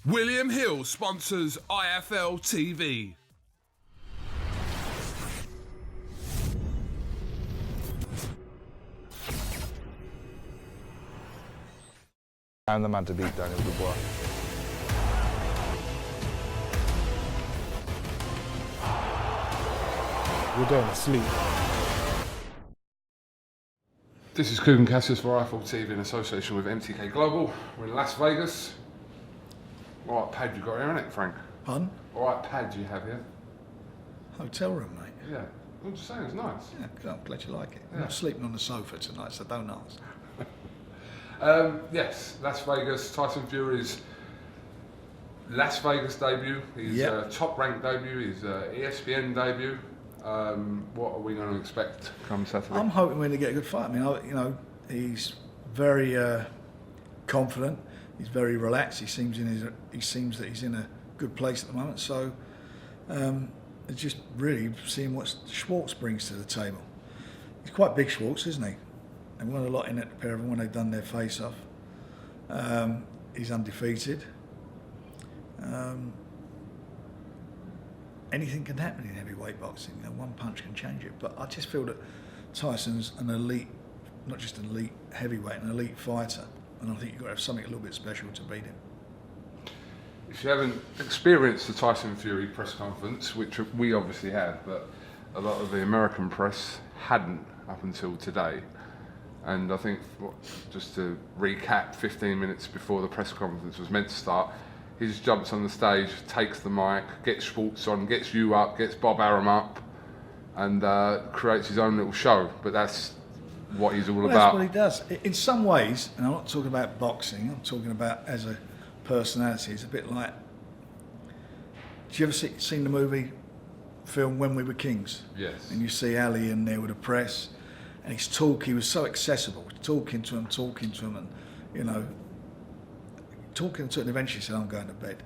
William Hill sponsors IFL TV. I'm the man to beat Daniel Dubois. We're going to sleep. This is KUGAN CASSIUS for IFL TV in association with MTK Global. We're in Las Vegas. All right pad you got here, innit, Frank? Pardon? All right pad you have here. Hotel room, mate. Yeah, I'm just saying, it's nice. Yeah, good. I'm glad you like it. Yeah. I'm not sleeping on the sofa tonight, so don't ask. Yes, Las Vegas, Tyson Fury's Las Vegas debut, his top-ranked debut, his ESPN debut. What are we going to expect come Saturday? I'm hoping we're going to get a good fight. I mean, he's very confident. He's very relaxed. He seems that he's in a good place at the moment. So it's just really seeing what Schwartz brings to the table. He's quite big, Schwartz, isn't he? They won a lot in it, the pair of them, when they've done their face-off. He's undefeated. Anything can happen in heavyweight boxing. One punch can change it. But I just feel that Tyson's an elite, not just an elite heavyweight, an elite fighter. And I think you've got to have something a little bit special to beat him. If you haven't experienced the Tyson Fury press conference, which we obviously have, but a lot of the American press hadn't up until today. And I think, just to recap, 15 minutes before the press conference was meant to start, he just jumps on the stage, takes the mic, gets Schwartz on, gets you up, gets Bob Arum up, and creates his own little show. But that's what he's all about. That's what he does. In some ways, and I'm not talking about boxing, I'm talking about as a personality. It's a bit like, do you ever seen the movie film When We Were Kings? Yes. And you see Ali in there with the press, and he was so accessible, talking to him, and, talking to him, and eventually said, I'm going to bed.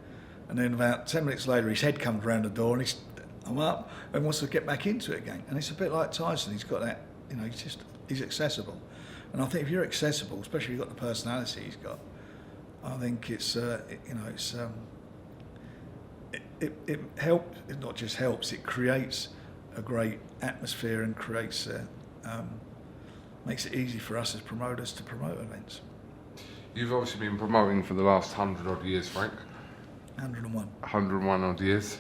And then about 10 minutes later, his head comes round the door, and I'm up, and wants to get back into it again. And it's a bit like Tyson. He's got that, he's accessible. And I think if you're accessible, especially if you've got the personality he's got, I think it helps. It not just helps. It creates a great atmosphere and makes it easy for us as promoters to promote events. You've obviously been promoting for the last 100 odd years, Frank. 101. 101 odd years.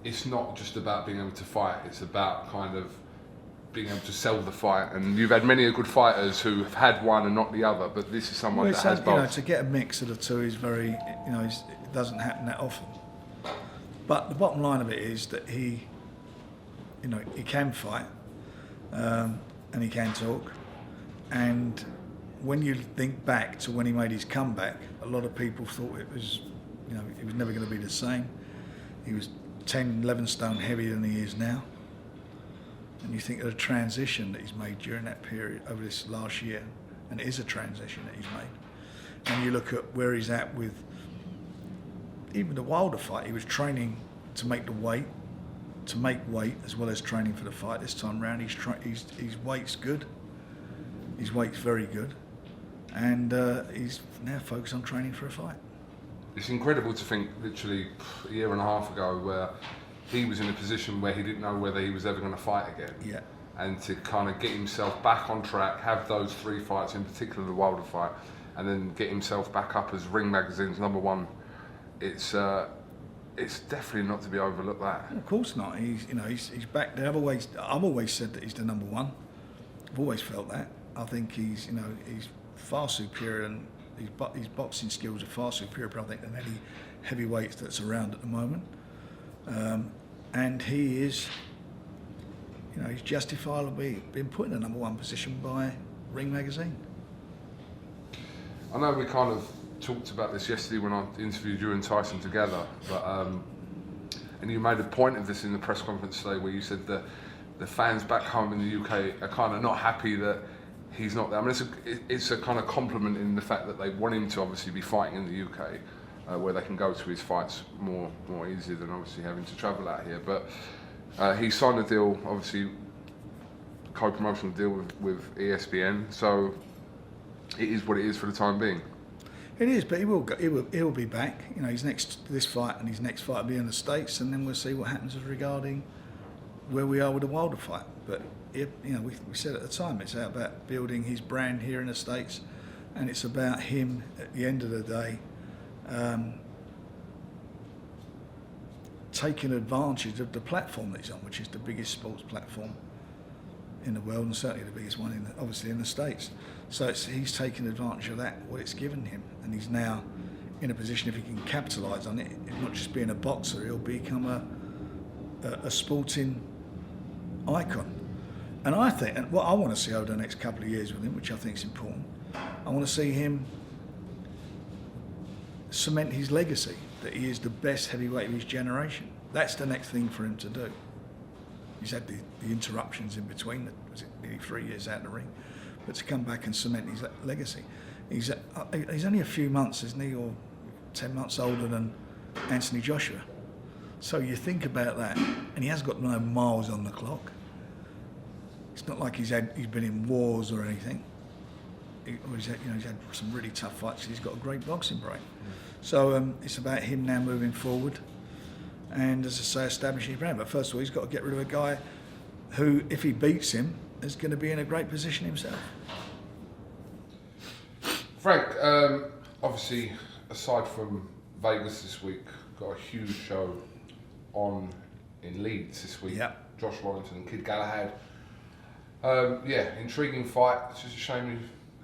It's not just about being able to fight. It's about kind of being able to sell the fight. And you've had many good fighters who have had one and not the other, but this is someone that has both. To get a mix of the two is very, it doesn't happen that often. But the bottom line of it is that he can fight, and he can talk. And when you think back to when he made his comeback, a lot of people thought it was, he was never going to be the same. He was 10, 11 stone heavier than he is now. And you think of the transition that he's made during that period over this last year, and it is a transition that he's made. And you look at where he's at with even the Wilder fight. He was training to make weight as well as training for the fight. This time round, his weight's good. His weight's very good, and he's now focused on training for a fight. It's incredible to think, literally a year and a half ago, where he was in a position where he didn't know whether he was ever going to fight again. Yeah. And to kind of get himself back on track, have those 3 fights, in particular the Wilder fight, and then get himself back up as Ring Magazine's #1. It's definitely not to be overlooked. That. Of course not. He's back there. I've always said that he's the #1. I've always felt that. I think he's far superior, and his boxing skills are far superior, but I think, than any heavyweight that's around at the moment. And he is, he's justifiably been put in the #1 position by Ring Magazine. I know we kind of talked about this yesterday when I interviewed you and Tyson together, but and you made a point of this in the press conference today, where you said that the fans back home in the UK are kind of not happy that he's not there. I mean, it's a kind of compliment in the fact that they want him to obviously be fighting in the UK, where they can go to his fights more easily than obviously having to travel out here. But he signed a deal, obviously co-promotional deal with ESPN, so it is what it is for the time being. It is, but he'll be back. You know, this fight and his next fight will be in the States, and then we'll see what happens regarding where we are with the Wilder fight. But you know, we said at the time it's about building his brand here in the States, and it's about him at the end of the day taking advantage of the platform that he's on, which is the biggest sports platform in the world, and certainly the biggest one obviously in the States. So he's taken advantage of that, what it's given him, and he's now in a position, if he can capitalise on it, not just being a boxer, he'll become a sporting icon. And I think, and what I want to see over the next couple of years with him, which I think is important, I want to see him cement his legacy, that he is the best heavyweight of his generation. That's the next thing for him to do. He's had the interruptions in between, was it nearly 3 years out of the ring, but to come back and cement his legacy. He's only a few months, isn't he, or 10 months older than Anthony Joshua. So you think about that, and he has got no miles on the clock. It's not like he's been in wars or anything. He's had some really tough fights. He's got a great boxing brain. So it's about him now moving forward, and as I say, establishing his brand. But first of all, he's got to get rid of a guy who, if he beats him, is going to be in a great position himself. Frank, obviously, aside from Vegas this week, got a huge show on in Leeds this week. Yep. Josh Warrington and Kid Galahad. Intriguing fight. It's just a shame you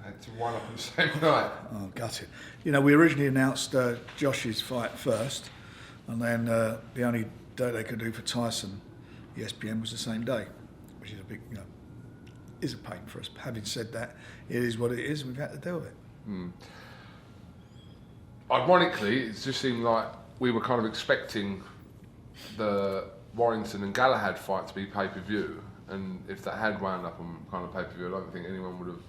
had to wind up on the same night. Oh, gutted. You know, we originally announced Josh's fight first, and then the only day they could do for Tyson, ESPN, was the same day, which is a big, is a pain for us. Having said that, it is what it is. We've had to deal with it. Ironically, it just seemed like we were kind of expecting the Warrington and Galahad fight to be pay-per-view, and if that had wound up on kind of pay-per-view, I don't think anyone would have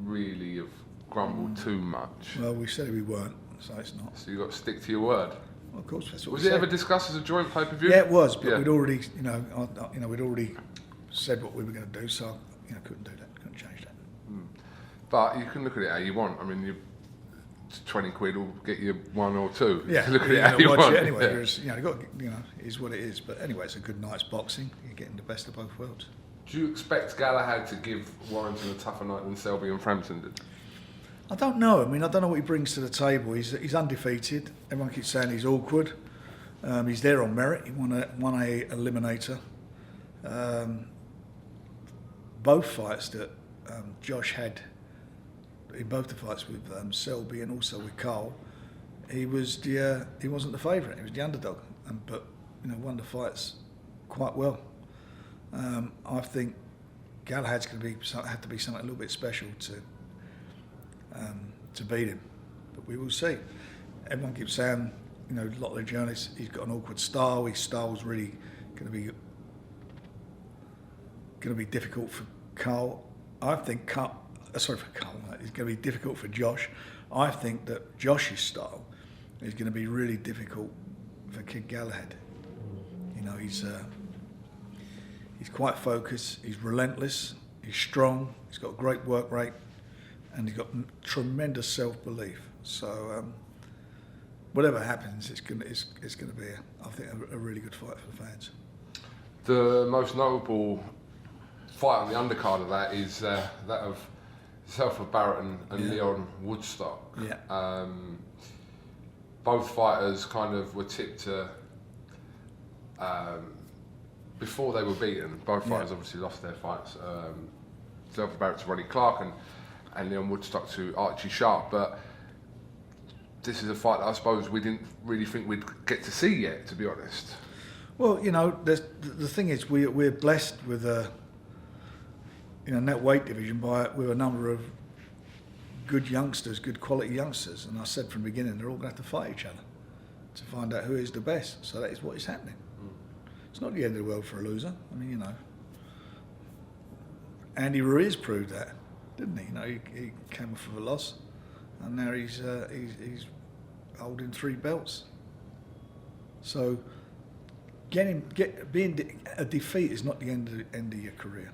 really have grumbled too much. Well, we said we weren't, so it's not. So you got to stick to your word. Well, of course, that's what Was we it said. ever discussed as a joint pay-per-view? Yeah, it was, but we'd already, we'd already said what we were going to do, so couldn't do that, couldn't change that. But you can look at it how you want. I mean, 20 quid will get you one or two. Yeah, you can look at you're it how gonna you watch want. it anyway. Yeah. Whereas, it is what it is. But anyway, it's a good night's boxing. You're getting the best of both worlds. Do you expect Galahad to give Warrington a tougher night than Selby and Frampton did? I don't know. I mean, I don't know what he brings to the table. He's undefeated. Everyone keeps saying he's awkward. He's there on merit. He won a eliminator. Both fights that Josh had, in both the fights with Selby and also with Carl, he wasn't the favourite. He was the underdog, but won the fights quite well. I think Galahad's going to have to be something a little bit special to beat him, but we will see. Everyone keeps saying, a lot of the journalists, he's got an awkward style. His style's really going to be difficult for Carl. I think it's going to be difficult for Josh. I think that Josh's style is going to be really difficult for Kid Galahad. He's quite focused, he's relentless, he's strong, he's got a great work rate, and he's got tremendous self-belief. So whatever happens, it's going to be, I think, a really good fight for the fans. The most notable fight on the undercard of that is that of Selford Barrett and Leon Woodstock. Yeah. Both fighters kind of were tipped to, before they were beaten, both fighters obviously lost their fights. Selford Barrett to Ronnie Clark and Leon Woodstock to Archie Sharp. But this is a fight that I suppose we didn't really think we'd get to see yet, to be honest. Well, the thing is, we're blessed with in that weight division with a number of good youngsters, good quality youngsters. And I said from the beginning, they're all going to have to fight each other to find out who is the best. So that is what is happening. It's not the end of the world for a loser. I mean, Andy Ruiz proved that, didn't he? He came off of a loss, and now he's holding 3 belts. So being a defeat is not the end of your career.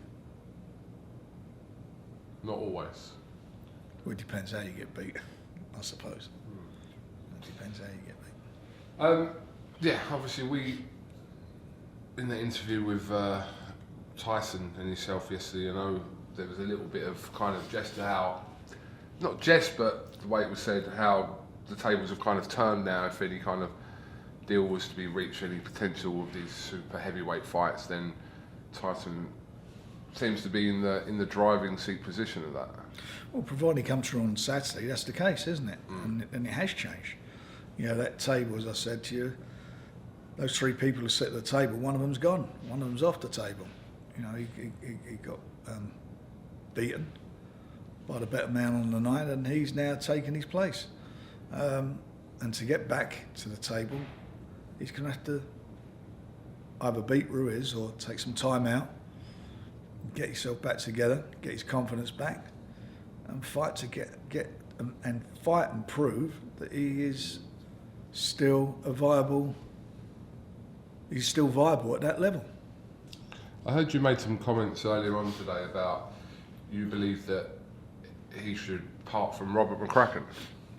Not always. Well, it depends how you get beat. I suppose. It depends how you get beat. Yeah, obviously in the interview with Tyson and yourself yesterday, you know, there was a little bit of kind of jest to how, not jest, but the way it was said, how the tables have kind of turned now. If any kind of deal was to be reached, any potential of these super heavyweight fights, then Tyson seems to be in the driving seat position of that. Well, provided he comes through on Saturday, that's the case, isn't it? And it has changed. You know, that table, as I said to you, those three people who sit at the table, one of them's gone, one of them's off the table. You know, he got beaten by the better man on the night, and he's now taken his place. And to get back to the table, he's going to have to either beat Ruiz or take some time out, get himself back together, get his confidence back, and fight to fight and prove that he is still viable at that level. I heard you made some comments earlier on today about you believe that he should part from Robert McCracken.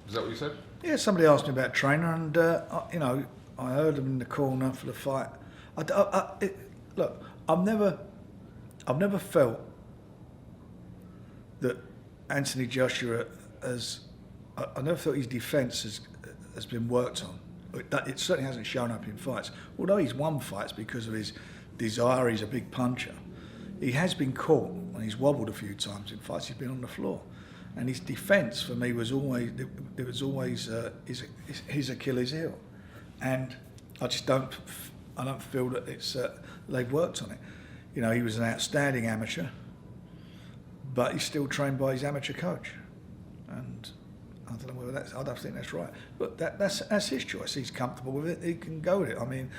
Is that what you said? Yeah, somebody asked me about trainer, and you know, I heard him in the corner for the fight. Look, I've never felt that Anthony Joshua I never thought his defence has been worked on. It certainly hasn't shown up in fights. Although he's won fights because of his desire, he's a big puncher. He has been caught and he's wobbled a few times in fights. He's been on the floor, and his defence for me was always his Achilles heel, and I don't feel that they've worked on it. You know, he was an outstanding amateur, but he's still trained by his amateur coach, and I don't know whether I don't think that's right. But that's his choice. He's comfortable with it. He can go with it. I mean,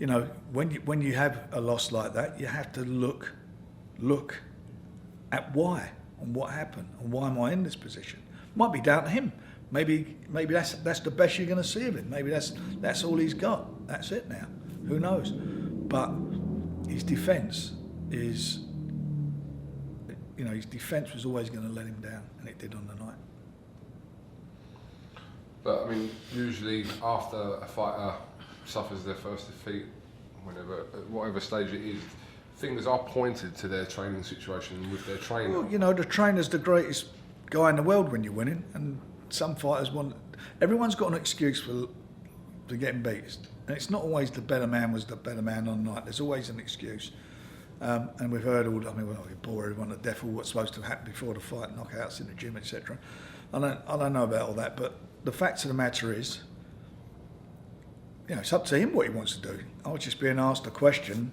you know, when you have a loss like that, you have to look at why and what happened and why am I in this position. Might be down to him. Maybe that's the best you're going to see of him. Maybe that's all he's got. That's it now. Who knows? But his defence is, you know, his defence was always going to let him down, and it did on the night. But I mean, usually after a fighter suffers their first defeat, at whatever stage it is, fingers are pointed to their training situation with their trainer. Well, you know, the trainer's the greatest guy in the world when you're winning, and some fighters everyone's got an excuse for getting beat. And it's not always the better man was the better man on the night. There's always an excuse. And we've heard we bore everyone to death all what's supposed to happen before the fight, knockouts in the gym, etc. I don't know about all that, but the fact of the matter is, you know, it's up to him what he wants to do. I was just being asked a question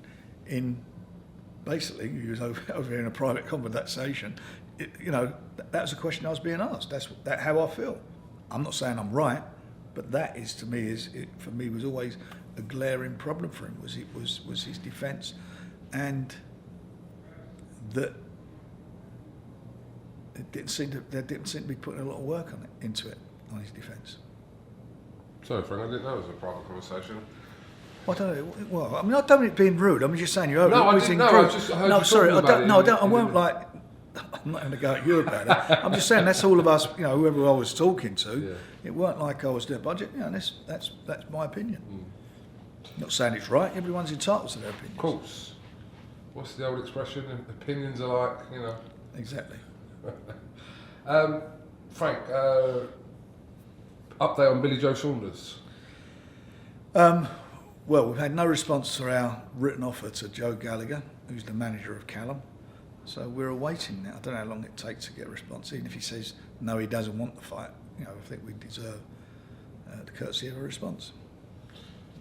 basically, he was over in a private conversation. You know, that was a question I was being asked. That's how I feel. I'm not saying I'm right, but that is, to me, for me was always a glaring problem for him. Was his defence, and that they didn't seem to be putting a lot of work into his defence. Sorry, Frank, I didn't know it was a private conversation. I don't know. Well, I mean, I don't mean it being rude. I'm just saying you're over. No, I didn't know. I just heard you sorry. talking about it. No, I don't. I won't like. I'm not going to go at you about it. I'm just saying that's all of us. You know, whoever I was talking to, yeah. It weren't like I was doing. But you know, that's my opinion. Not saying it's right. Everyone's entitled to their opinion. Of course. What's the old expression? Opinions are like, you know. Exactly. Frank, update on Billy Joe Saunders. Well, we've had no response to our written offer to Joe Gallagher, who's the manager of Callum. So we're awaiting now. I don't know how long it takes to get a response. Even if he says no, he doesn't want the fight, you know, I think we deserve the courtesy of a response.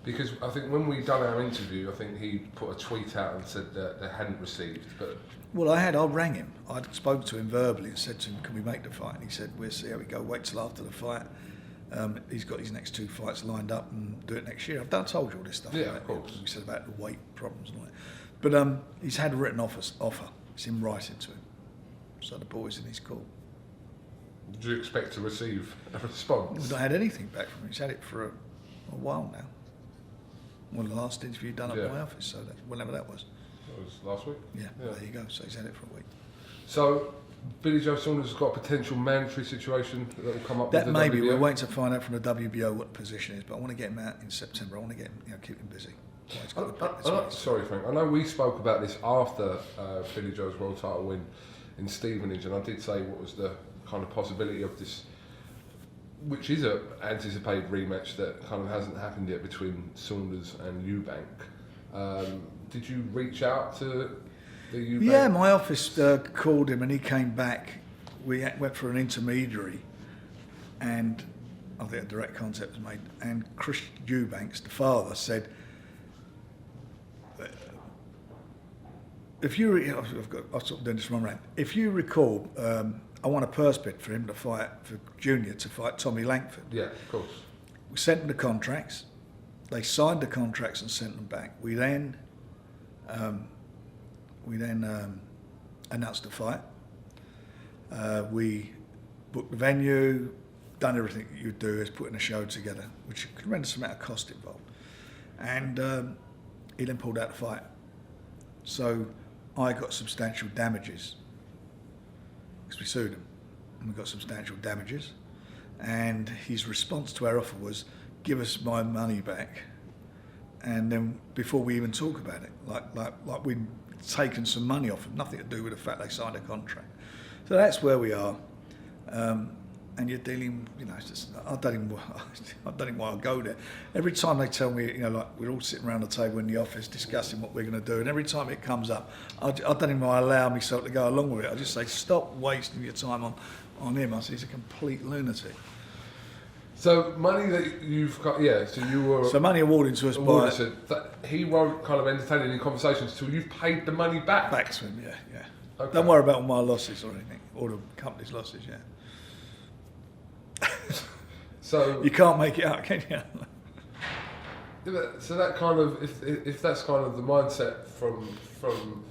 Because I think when we done our interview, I think he put a tweet out and said that they hadn't received. But well, I rang him. I'd spoken to him verbally and said to him, "Can we make the fight?" And he said, "We'll see how we go. Wait till after the fight." He's got his next 2 fights lined up and do it next year. I've told you all this stuff. Yeah, of course. We said about the weight problems and all that. But he's had a written offer. It's in writing to him. So the ball's in his court. Did you expect to receive a response? We've not had anything back from him. He's had it for a while now. Well, the last interview done at my office, so whenever that was. That was last week? Yeah, there you go. So he's had it for a week. So Billy Joe Saunders has got a potential mandatory situation that will come up That with the maybe WBO? we're waiting to find out from the WBO what the position is, but I want to get him out in September. I want to get him, keep him busy. Well, he's got the back this way. Sorry, Frank. I know we spoke about this after Billy Joe's world title win in Stevenage, and I did say what was the kind of possibility of this, which is an anticipated rematch that kind of hasn't happened yet between Saunders and Eubank. Did you reach out to the Eubank? Yeah, my office called him and he came back. We went for an intermediary, and I think a direct contact was made. And Chris Eubanks, the father, said, "If you, I've sort of done this one round. If you recall, I won a purse bid for him to fight for Junior to fight Tommy Langford. Yeah, of course. We sent them the contracts. They signed the contracts and sent them back. We then announced the fight. We booked the venue, done everything you'd do as putting a show together, which a tremendous amount of cost involved. And he then pulled out the fight. So I got substantial damages because we sued him, and we got substantial damages. And his response to our offer was, "Give us my money back." And then before we even talk about it, like we'd taken some money off him, nothing to do with the fact they signed a contract. So that's where we are. And you're dealing, it's just, I don't even want to go there. Every time they tell me, like we're all sitting around the table in the office discussing what we're going to do, and every time it comes up, I don't even allow myself to go along with it. I just say, stop wasting your time on him. I say, he's a complete lunatic. So money that you've got, so you were... So money awarded to us by... So that he won't kind of entertain any conversations until you've paid the money back? Back to him, yeah. Okay. Don't worry about all my losses or anything, or the company's losses, yeah. So you can't make it out, can you? So that kind of, if that's kind of the mindset from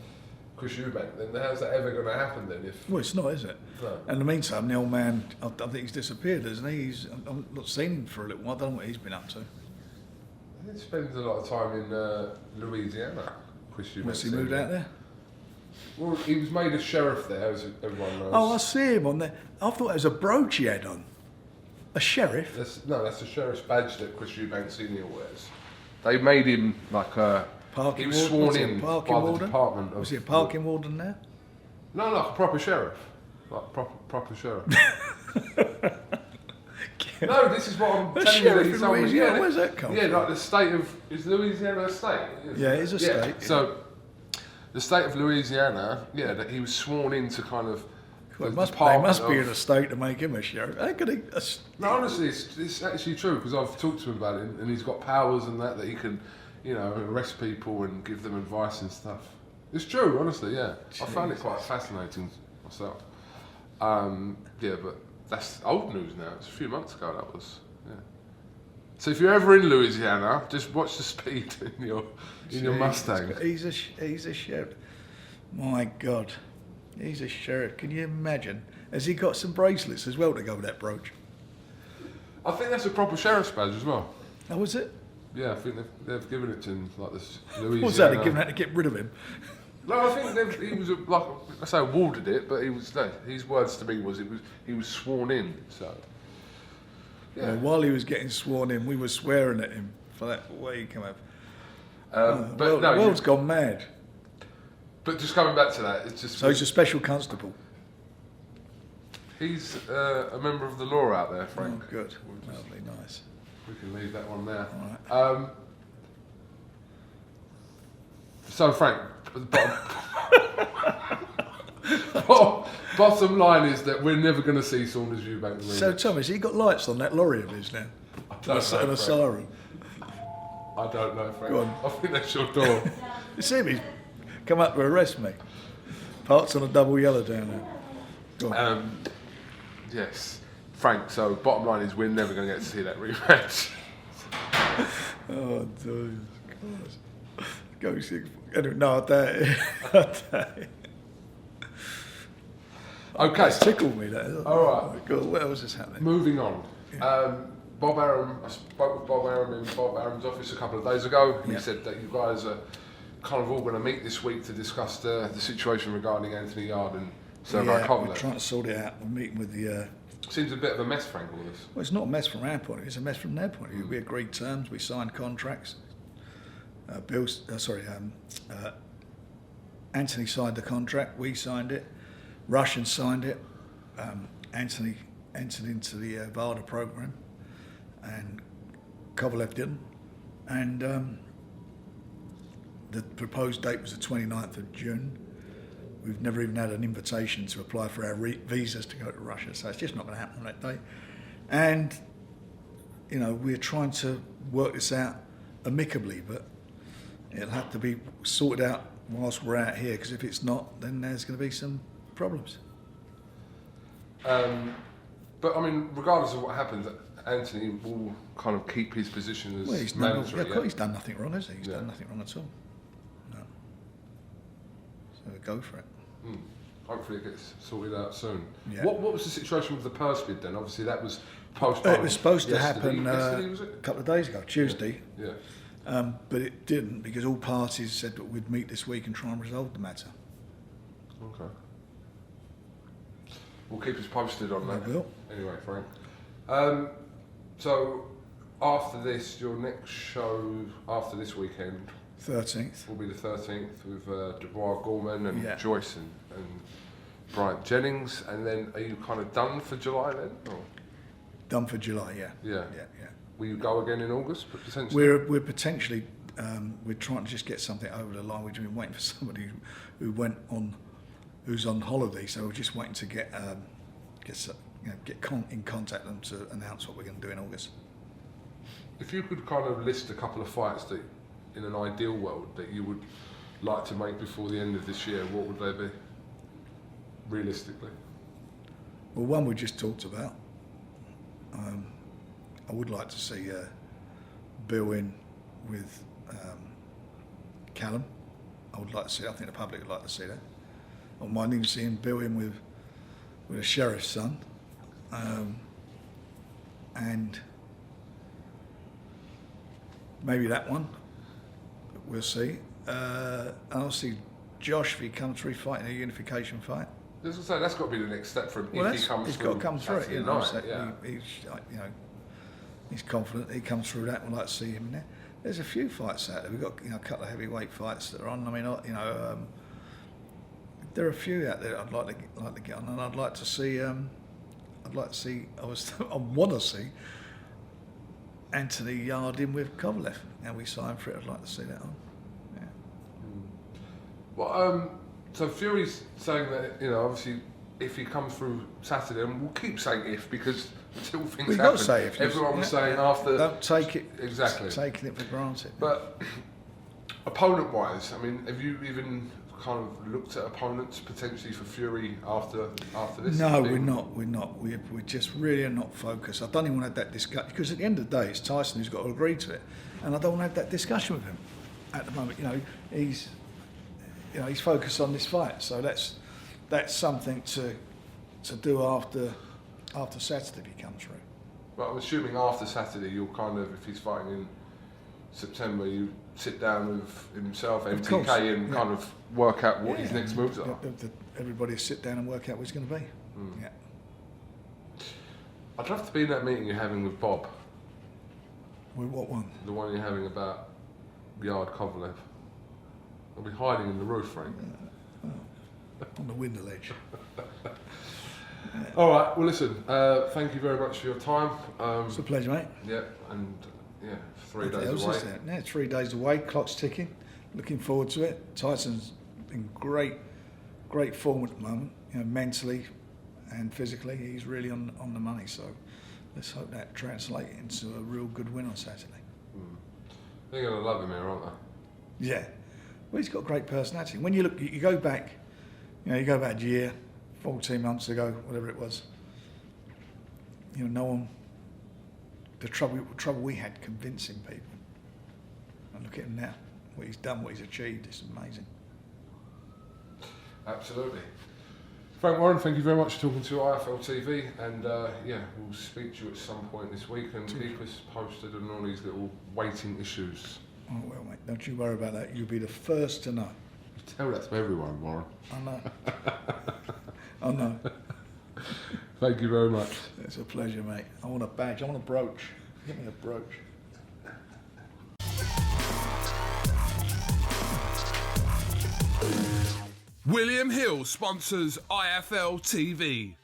Chris Eubank, then how's that ever going to happen then? Well, it's not, is it? No. In the meantime, the old man, I think he's disappeared, hasn't he? I've not seen him for a little while. I don't know what he's been up to. He spends a lot of time in Louisiana, Chris Eubank. What's he moved out there? Well, he was made a sheriff there, as everyone knows. Oh, I see him on there. I thought it was a brooch he had on. A sheriff? That's the sheriff's badge that Chris Eubank Senior wears. They made him like a... Parking he was warden? sworn in by the department of... Was he a parking warden now? No, like a proper sheriff. Like proper sheriff. No, this is what I'm telling you. That he's someone, yeah, where's that come from? Yeah, like the state of... Is Louisiana a state? Yeah, it is a state. Yeah. So, the state of Louisiana, that he was sworn in to kind of... Well, they must be in a state to make him a sheriff. How could he? No, honestly, it's actually true, because I've talked to him about it, and he's got powers and that he can, arrest people and give them advice and stuff. It's true, honestly, yeah. Jesus. I found it quite fascinating myself. But that's old news now. It's a few months ago, that was, So if you're ever in Louisiana, just watch the speed in your Mustang. He's a sheriff. My God. He's a sheriff. Can you imagine? Has he got some bracelets as well to go with that brooch? I think that's a proper sheriff's badge as well. Oh, was it? Yeah, I think they've given it to him, like this Louisiana... What's that, they've given that to get rid of him? No, I think he was, awarded it, but his words to me was he was sworn in, so... Yeah. Well, while he was getting sworn in, we were swearing at him for that way he came up. The world's gone mad. But just coming back to that, it's just... So he's a special constable? He's a member of the law out there, Frank. Oh, good. Lovely, nice. We can leave that one there. All right. So, Frank, bottom line is that we're never going to see Saunders Eubank. So, Thomas, he got lights on that lorry of his now? And a siren? I don't know, Frank. Go on. I think that's your door. You see him? He's come up to arrest me. Parts on a double yellow down there. Go on. Yes. Frank, so bottom line is we're never going to get to see that rematch. Oh, dude. Go see. No, I doubt it. Okay. It's tickled me, that. All right. God, what else is happening? Moving on. Yeah. Bob Arum, I spoke with Bob Arum in Bob Arum's office a couple of days ago. He Yeah. said that you guys are kind of all going to meet this week to discuss the situation regarding Anthony Yard and Sergei Yeah, Kovalev. we're trying to sort it out. We're meeting with the... Seems a bit of a mess, Frank, all this. Well, it's not a mess from our point of view, it's a mess from their point of view. We agreed terms, we signed contracts. Anthony signed the contract, we signed it, Russians signed it, Anthony entered into the VADA program, and Kovalev didn't. And the proposed date was the 29th of June. We've never even had an invitation to apply for our visas to go to Russia, so it's just not going to happen on that day. And, you know, we're trying to work this out amicably, but it'll have to be sorted out whilst we're out here, because if it's not, then there's going to be some problems. But, I mean, regardless of what happens, Anthony will kind of keep his position as Well, mandatory. he's done nothing wrong, has he? He's done nothing wrong at all. No. So go for it. Hopefully it gets sorted out soon. Yeah. What was the situation with the purse bid then? Obviously that was postponed. It was supposed to yesterday. happen Yesterday, was it? a couple of days ago, Tuesday. Yeah. But it didn't, because all parties said that we'd meet this week and try and resolve the matter. Okay. We'll keep us posted on that. We will. Anyway, Frank. So after this, your next show after this weekend 13th. will be the 13th with Dubois Gorman and Yeah. Joyce and Bryant Jennings, and then are you kind of done for July then? Or? Done for July, yeah. Yeah. Yeah. Will you go again in August potentially? We're potentially we're trying to just get something over the line. We've been waiting for somebody who's on holiday, so we're just waiting to get in contact with them to announce what we're going to do in August. If you could kind of list a couple of fights that, in an ideal world, that you would like to make before the end of this year, what would they be, realistically? Well, one we just talked about. I would like to see Bill in with Callum. I would like to see. I think the public would like to see that. I'm minding seeing Bill in with a sheriff's son, and maybe that one. We'll see. And I'll see Josh if he comes through fighting a unification fight. As I say, that's got to be the next step for him. Well, if he comes he's through got to come through it. Saturday You know, night, so yeah. he's confident. He comes through that. We'd like to see him in there. There's a few fights out there. We've got a couple of heavyweight fights that are on. I mean, there are a few out there I'd like to get on, and I'd like to see. I want to see Anthony Yard in with Kovalev, and we signed for it. I'd like to see that on. Yeah. Well, so Fury's saying that, you know, obviously, if he comes through Saturday, and we'll keep saying if, because until things We've happen, got to say if. everyone was saying after. Don't take it. Exactly. Taking it for granted. But opponent-wise, I mean, have you even kind of looked at opponents potentially for Fury after this? No, we're not. We're just really not focused. I don't even want to have that discussion, because at the end of the day, it's Tyson who's got to agree to it, and I don't want to have that discussion with him at the moment. You know, he's focused on this fight, so that's something to do after Saturday if he comes through. Well, I'm assuming after Saturday, you'll kind of, if he's fighting in September, you sit down with himself, MTK, and kind of work out what his next moves are. Everybody sit down and work out what it's going to be. Yeah. I'd love to be in that meeting you're having with Bob. With what one? The one you're having about Yard Kovalev. I'll be hiding in the roof, Frank. On the window ledge. All right. Well, listen. Thank you very much for your time. It's a pleasure, mate. Yeah, and 3 What days else away. is there? Yeah, 3 days away. Clock's ticking. Looking forward to it. Tyson's in great form at the moment. You know, mentally and physically, he's really on the money. So let's hope that translates into a real good win on Saturday. They're gonna love him here, aren't they? Yeah. Well, he's got great personality. When you look, you go back. You go back a year, 14 months ago, whatever it was. You know, no one. The trouble we had convincing people. And look at him now. What he's done, what he's achieved. It's amazing. Absolutely. Frank Warren, thank you very much for talking to IFL TV, and we'll speak to you at some point this week and keep us posted on all these little waiting issues. Oh well, mate, don't you worry about that. You'll be the first to know. Tell that to everyone, Warren. I know. I know. Thank you very much. It's a pleasure, mate. I want a badge. I want a brooch. Give me a brooch. William Hill sponsors IFL TV.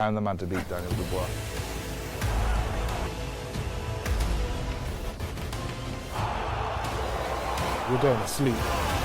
I'm the man to beat Daniel Dubois. We're going to sleep.